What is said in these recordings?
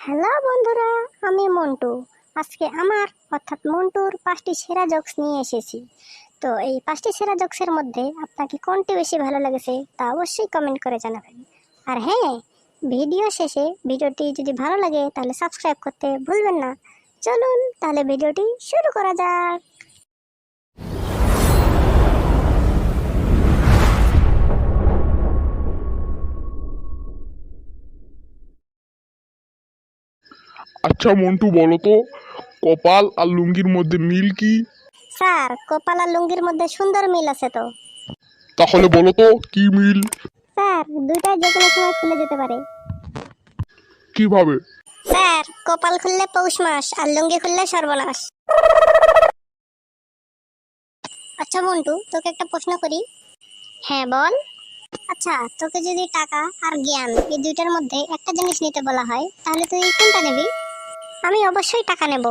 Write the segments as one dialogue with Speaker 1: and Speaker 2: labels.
Speaker 1: Hello বন্ধুরা, আমি মন্টু। আজকে আমার অর্থাৎ মন্টুর 5টি সেরা জোকস নিয়ে এসেছি। তো এই 5টি সেরা জোকসের মধ্যে আপনাকে কোনটি বেশি ভালো লেগেছে তা অবশ্যই কমেন্ট করে জানাবেন। আর হ্যাঁ, ভিডিও শেষে ভিডিওটি যদি ভালো লাগে তাহলে সাবস্ক্রাইব করতে ভুলবেন না। চলুন তাহলে ভিডিওটি শুরু করা যাক।
Speaker 2: আচ্ছা মন্টু, বলো তো কপাল আর লুঙ্গির মধ্যে মিল কি?
Speaker 1: স্যার, কপাল আর লুঙ্গির মধ্যে সুন্দর মিল আছে তো।
Speaker 2: তাহলে বলো তো কি মিল?
Speaker 1: স্যার, দুইটাই যে কোনো সময় খুলে যেতে পারে।
Speaker 2: কিভাবে?
Speaker 1: স্যার, কপাল খুললে পৌষ মাস আর লুঙ্গি খুললে সর্বনাশ। আচ্ছা মন্টু, তোকে একটা প্রশ্ন করি। হ্যাঁ বল। আচ্ছা, তোকে যদি টাকা আর জ্ঞান এই দুইটার মধ্যে একটা জিনিস নিতে বলা হয় তাহলে তুই কোনটা নিবি? আমি অবশ্যই টাকা নেব।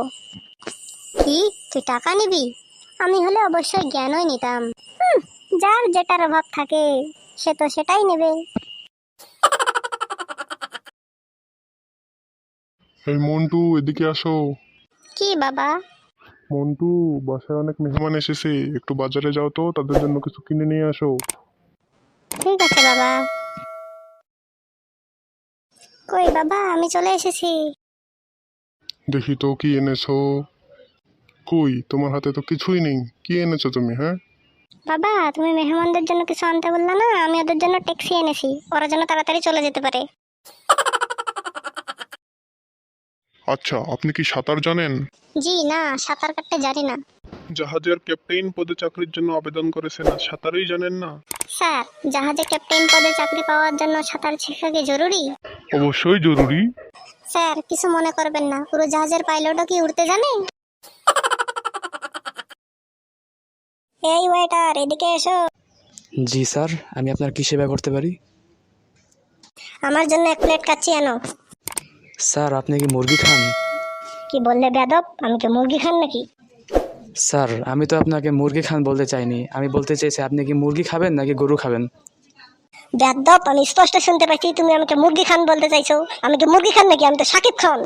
Speaker 1: কি, তুই টাকা নিবি? আমি হলে অবশ্যই জ্ঞানই নিতাম। যার যেটার অভাব থাকে সে তো সেটাই নেবে।
Speaker 2: এই মন্টু, এদিকে আসো।
Speaker 1: কি বাবা?
Speaker 2: মন্টু, বাসায় অনেক মেহমান এসেছে, একটু বাজারে যাও তো, তাদের জন্য কিছু কিনে নিয়ে আসো।
Speaker 1: ঠিক আছে বাবা। কই বাবা, আমি চলে এসেছি।
Speaker 2: দেখি তো কি এনেছো। কই, তোমার হাতে তো কিছুই নেই, কি এনেছো তুমি? হ্যাঁ,
Speaker 1: বাবা, তুমি মেহমানদের জন্য কিছু আনতে বললা না, আমি ওদের জন্য ট্যাক্সি এনেছি, ওরা যেন তাড়াতাড়ি চলে যেতে পারে।
Speaker 2: আচ্ছা, আপনি কি সাঁতার জানেন?
Speaker 1: জি না, সাঁতার কাটতে জানি না।
Speaker 2: জাহাজের ক্যাপ্টেন পদে চাকরির জন্য আবেদন করেছেন আর সাঁতারই জানেন না?
Speaker 1: স্যার, জাহাজে ক্যাপ্টেন পদে চাকরি পাওয়ার জন্য সাঁতার শেখা কি জরুরি?
Speaker 2: অবশ্যই জরুরি।
Speaker 1: স্যার, কিছু মনে করবেন না, উড়োজাহাজের পাইলটও কি উড়তে জানে? এই ওয়েটার, এদিকে এসো।
Speaker 3: জি স্যার, আমি আপনার কি সেবা করতে পারি?
Speaker 1: আমার জন্য 1 প্লেট কাচ্চি আনো।
Speaker 3: স্যার, আপনি কি মুরগি খান?
Speaker 1: কি বললে বেয়াদব? আমি কি মুরগি খান নাকি?
Speaker 3: স্যার, আমি তো আপনাকে মুরগি খান বলতে চাইনি, আমি বলতে চাইছি আপনি কি মুরগি খাবেন নাকি গরু খাবেন?
Speaker 1: বেয়াদব, আমি স্পষ্ট শুনতে পাচ্ছি তুমি আমাকে মুরগি খান বলতে চাইছো। আমি কি মুরগি খান নাকি? আমি তো শাকিব খান।